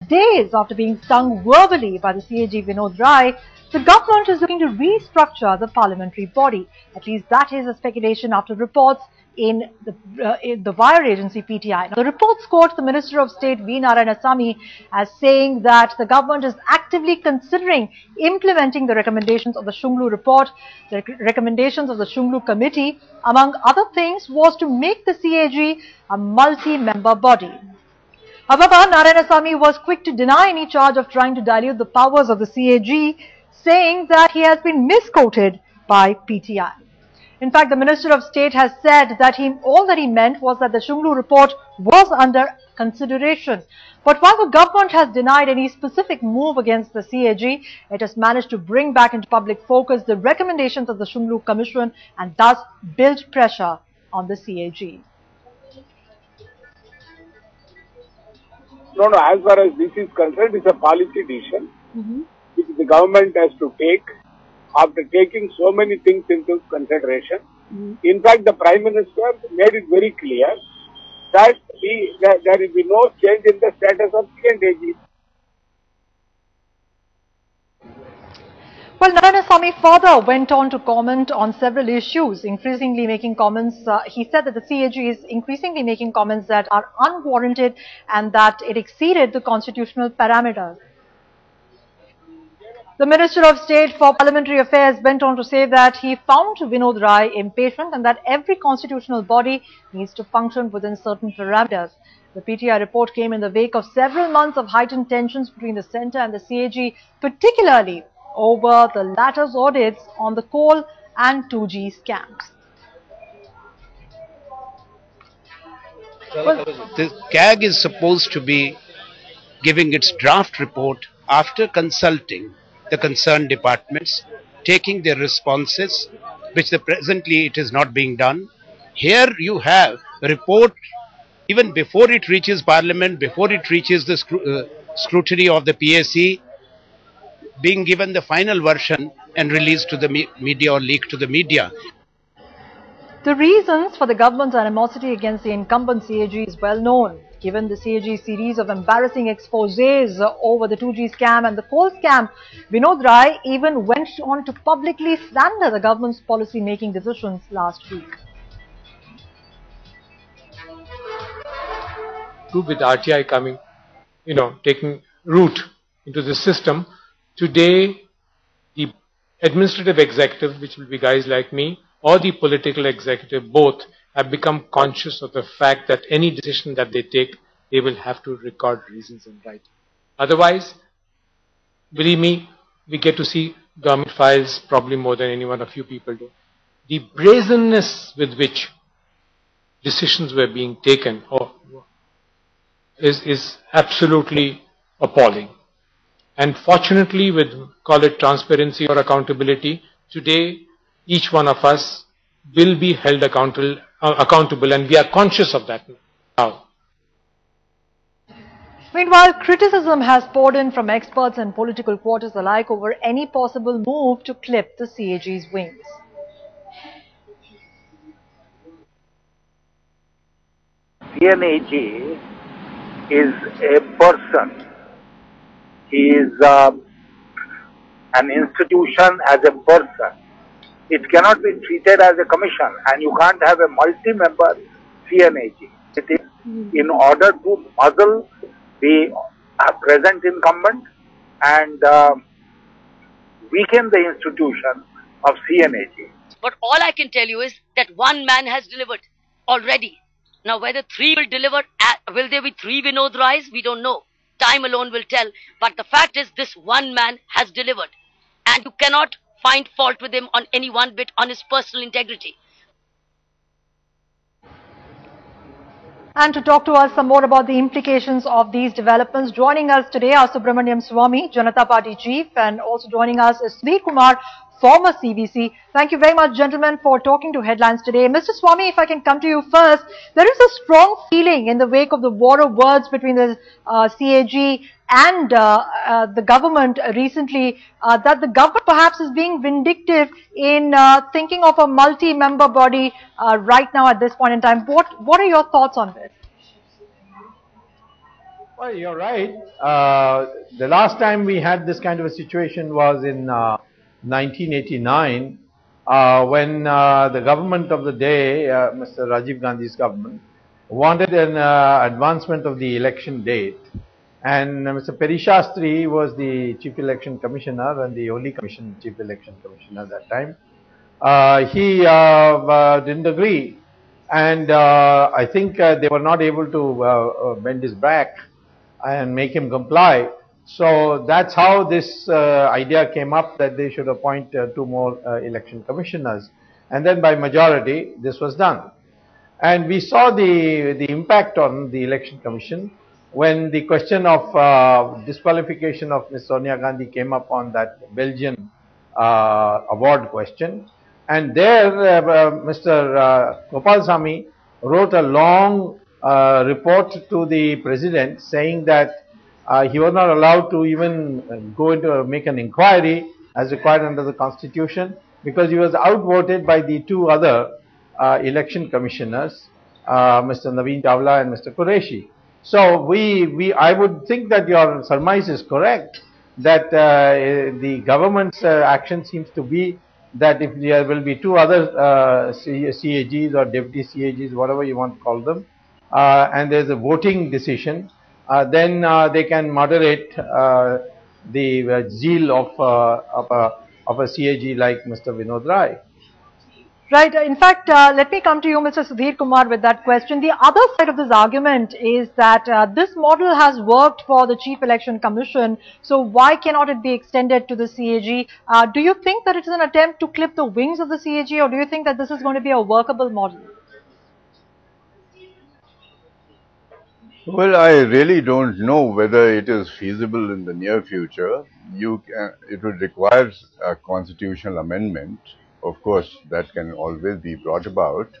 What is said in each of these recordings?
days after being stung verbally by the CAG Vinod Rai, the government is looking to restructure the parliamentary body. At least that is a speculation after reports in the wire agency PTI. Now, the reports quote the Minister of State V Narayanasamy as saying that the government is actively considering implementing the recommendations of the Shunglu report. The recommendations of the Shunglu committee, among other things, was to make the CAG a multi-member body. However, Narayanasamy was quick to deny any charge of trying to dilute the powers of the CAG, saying that he has been misquoted by PTI. In fact, the Minister of State has said that all that he meant was that the Shunglu report was under consideration. But while the government has denied any specific move against the CAG, it has managed to bring back into public focus the recommendations of the Shunglu Commission and thus build pressure on the CAG. No, as far as this is concerned, it's a policy decision which the government has to take after taking so many things into consideration. In fact, the Prime Minister made it very clear that there will be no change in the status of CAG. Well, Narayanasamy further went on to comment on several issues, increasingly making comments. He said that the CAG is increasingly making comments that are unwarranted and that it exceeded the constitutional parameters. The Minister of State for Parliamentary Affairs went on to say that he found Vinod Rai impatient and that every constitutional body needs to function within certain parameters. The PTI report came in the wake of several months of heightened tensions between the centre and the CAG, particularly over the latter's audits on the coal and 2G scams. The CAG is supposed to be giving its draft report after consulting the concerned departments, taking their responses, which presently it is not being done. Here you have a report even before it reaches Parliament, before it reaches the scrutiny of the PAC, being given the final version and released to the media or leaked to the media. The reasons for the government's animosity against the incumbent CAG is well known. Given the CAG series of embarrassing exposés over the 2G scam and the coal scam, Vinod Rai even went on to publicly slander the government's policy-making decisions last week. With RTI coming, taking root into the system, today the administrative executive, which will be guys like me, or the political executive, both have become conscious of the fact that any decision that they take, they will have to record reasons in writing. Otherwise, believe me, we get to see government files probably more than any one of you people do. The brazenness with which decisions were being taken is absolutely appalling. And fortunately, with, call it transparency or accountability, today each one of us will be held accountable, and we are conscious of that now. Meanwhile, criticism has poured in from experts and political quarters alike over any possible move to clip the CAG's wings. CNAG is a person. He is an institution as a person. It cannot be treated as a commission, and you can't have a multi-member CNAG. It is in order to muzzle the present incumbent and weaken the institution of CNAG. But all I can tell you is that one man has delivered already. Now whether three will deliver, will there be three Vinod Rais? We don't know. Time alone will tell. But the fact is this one man has delivered. And you cannot find fault with him on any one bit on his personal integrity. And to talk to us some more about the implications of these developments, joining us today are Subramaniam Swamy, Janata Party Chief, and also joining us is Sudhir Kumar, former CBC. Thank you very much, gentlemen, for talking to Headlines today. Mr. Swamy, if I can come to you first, there is a strong feeling in the wake of the war of words between the CAG and the government recently that the government perhaps is being vindictive in thinking of a multi-member body right now at this point in time. What are your thoughts on this? Well, you're right. The last time we had this kind of a situation was in 1989, when the government of the day, Mr. Rajiv Gandhi's government, wanted an advancement of the election date. And Mr. Perishastri was the Chief Election Commissioner and the only Chief Election Commissioner at that time. He didn't agree, and I think they were not able to bend his back and make him comply. So that's how this idea came up, that they should appoint 2 more election commissioners, and then by majority this was done. And we saw the impact on the election commission when the question of disqualification of Ms. Sonia Gandhi came up on that Belgian award question. And there Mr. Gopalsamy wrote a long report to the president saying that he was not allowed to even go into make an inquiry as required under the constitution, because he was outvoted by the 2 other election commissioners, Mr. Naveen Chawla and Mr. Qureshi. So I would think that your surmise is correct, that the government's action seems to be that if there will be 2 other CAGs or deputy CAGs, whatever you want to call them, and there's a voting decision, then they can moderate the zeal of a CAG like Mr. Vinod Rai. Right. In fact, let me come to you, Mr. Sudhir Kumar, with that question. The other side of this argument is that this model has worked for the Chief Election Commission, so why cannot it be extended to the CAG? Do you think that it is an attempt to clip the wings of the CAG, or do you think that this is going to be a workable model? Well, I really don't know whether it is feasible in the near future. It would require a constitutional amendment. Of course, that can always be brought about.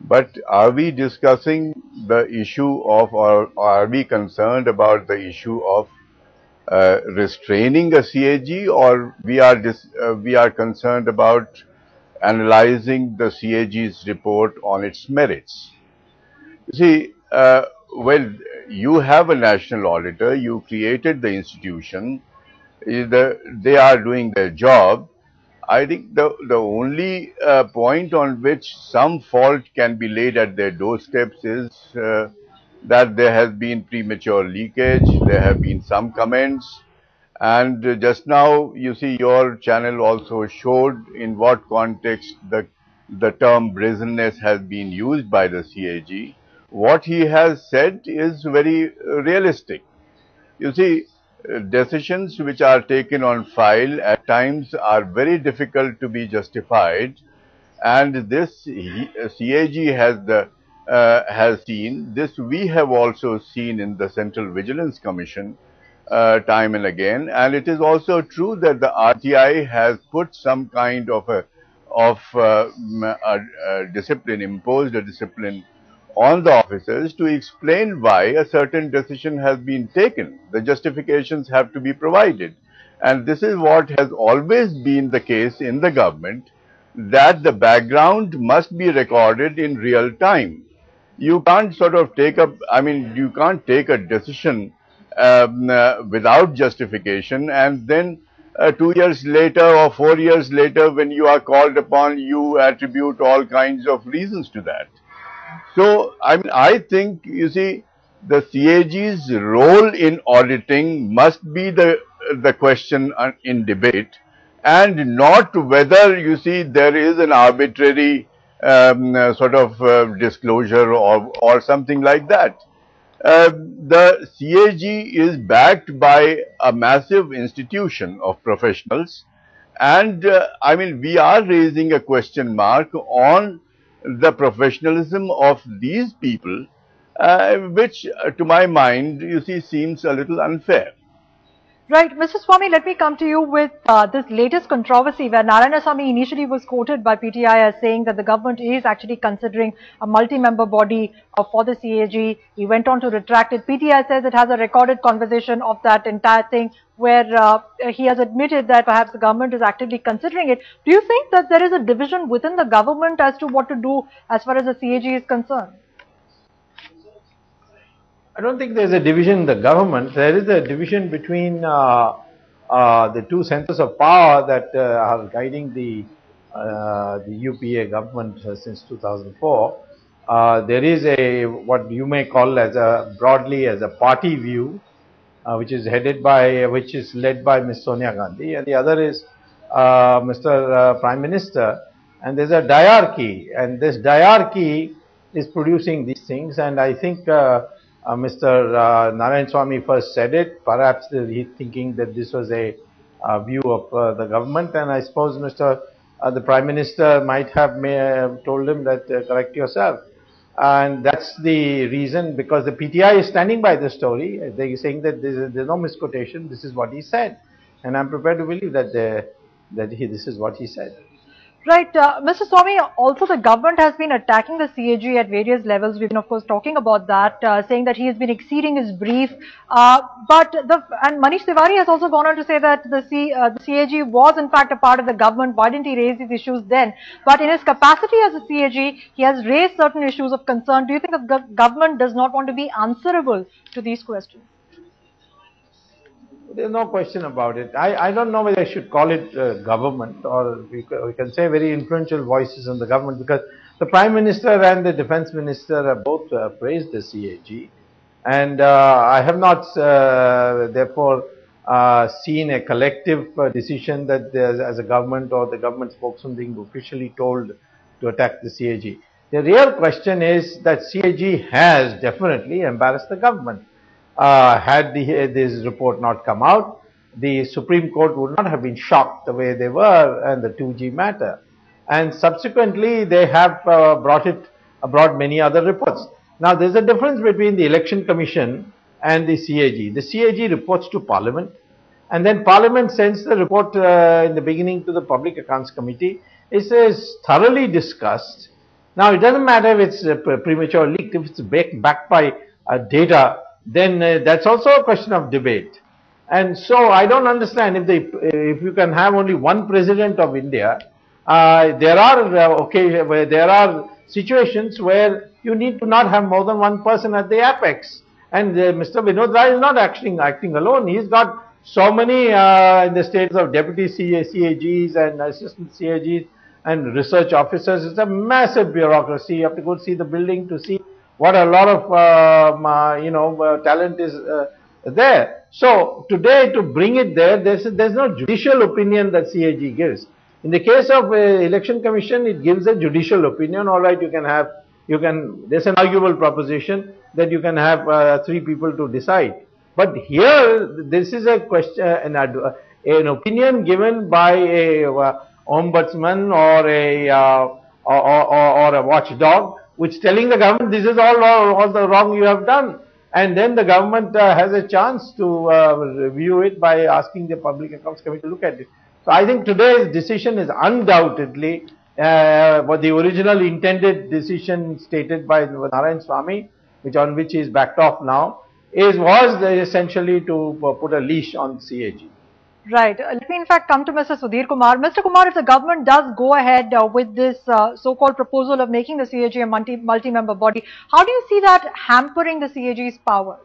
But are we discussing the issue of, or are we concerned about the issue of restraining a CAG, or we are concerned about analyzing the CAG's report on its merits? You see, well, you have a national auditor, you created the institution, they are doing their job. I think the only point on which some fault can be laid at their doorsteps is that there has been premature leakage, there have been some comments, and just now you see your channel also showed in what context the term brazenness has been used by the CAG. What he has said is very realistic. You see, decisions which are taken on file at times are very difficult to be justified, and this CAG has seen this. We have also seen in the Central Vigilance Commission time and again, and it is also true that the RTI has put some kind of a discipline, imposed a discipline on the officers to explain why a certain decision has been taken. The justifications have to be provided. And this is what has always been the case in the government, that the background must be recorded in real time. You can't sort of you can't take a decision without justification, and then 2 years later or 4 years later, when you are called upon, you attribute all kinds of reasons to that. So, I think, you see, the CAG's role in auditing must be the question in debate, and not whether, you see, there is an arbitrary disclosure or something like that. The CAG is backed by a massive institution of professionals, and we are raising a question mark on the professionalism of these people, which to my mind, you see, seems a little unfair. Right. Mr. Swamy, let me come to you with this latest controversy where Narayanasamy initially was quoted by PTI as saying that the government is actually considering a multi-member body for the CAG. He went on to retract it. PTI says it has a recorded conversation of that entire thing where he has admitted that perhaps the government is actively considering it. Do you think that there is a division within the government as to what to do as far as the CAG is concerned? I don't think there's a division in the government. There is a division between the two centers of power that are guiding the UPA government since 2004. There is a what you may call as a broadly as a party view, which is led by Ms. Sonia Gandhi, and the other is Mr. Prime Minister. And there's a diarchy, and this diarchy is producing these things. And I think Mr. Narayanasamy first said it. Perhaps he's thinking that this was a view of the government, and I suppose the Prime Minister might have told him that correct yourself. And that's the reason, because the PTI is standing by the story. They're saying that there's no misquotation. This is what he said, and I'm prepared to believe that this is what he said. Right, Mr. Swamy, also the government has been attacking the CAG at various levels. We've been, of course, talking about that, saying that he has been exceeding his brief. And Manish Tiwari has also gone on to say that the CAG was in fact a part of the government. Why didn't he raise these issues then? But in his capacity as a CAG, he has raised certain issues of concern. Do you think the government does not want to be answerable to these questions? There's no question about it. I don't know whether I should call it government, or we can say very influential voices in the government, because the Prime Minister and the Defence Minister have both praised the CAG, and I have not therefore seen a collective decision that as a government or the government spokesman being officially told to attack the CAG. The real question is that CAG has definitely embarrassed the government. Had this report not come out, the Supreme Court would not have been shocked the way they were and the 2G matter. And subsequently, they have brought many other reports. Now, there's a difference between the Election Commission and the CAG. The CAG reports to Parliament, and then Parliament sends the report in the beginning to the Public Accounts Committee. It is thoroughly discussed. Now, it doesn't matter if it's premature leaked, if it's backed by data, then that's also a question of debate. And so I don't understand if you can have only one president of India. There are situations where you need to not have more than one person at the apex. And Mr. Vinod Rai is not acting alone. He's got so many in the states of deputy CAGs and assistant CAGs and research officers. It's a massive bureaucracy. You have to go see the building to see what a lot of talent is there. So today, to bring it there, there's no judicial opinion that CAG gives. In the case of Election Commission, it gives a judicial opinion. All right, there's an arguable proposition that you can have 3 people to decide. But here, this is a question, an opinion given by a ombudsman or a watchdog, which telling the government this is all the wrong you have done, and then the government has a chance to review it by asking the Public Accounts Committee to look at it. So I think today's decision is undoubtedly what the original intended decision stated by Narayanasamy, on which he is backed off now, was essentially to put a leash on CAG. Right. Let me in fact come to Mr. Sudhir Kumar. Mr. Kumar, if the government does go ahead with this so-called proposal of making the CAG a multi-member body, how do you see that hampering the CAG's powers?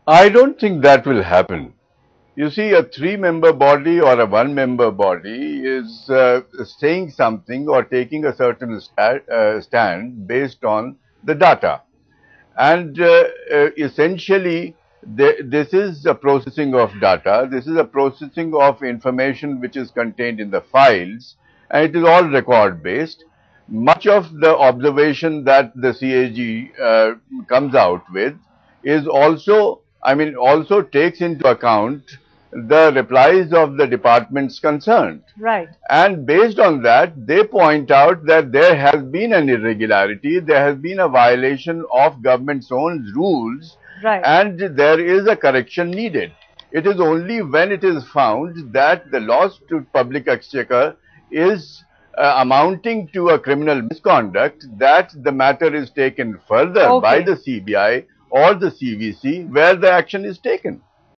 I don't think that will happen. You see, a 3-member body or a 1-member body is saying something or taking a certain stand based on the data. And essentially, this is a processing of data, this is a processing of information which is contained in the files, and it is all record based. Much of the observation that the CAG comes out with is also takes into account the replies of the departments concerned. Right. And based on that, they point out that there has been an irregularity, there has been a violation of government's own rules, right, and there is a correction needed. It is only when it is found that the loss to public exchequer is amounting to a criminal misconduct that the matter is taken further by the CBI or the CVC, where the action is taken.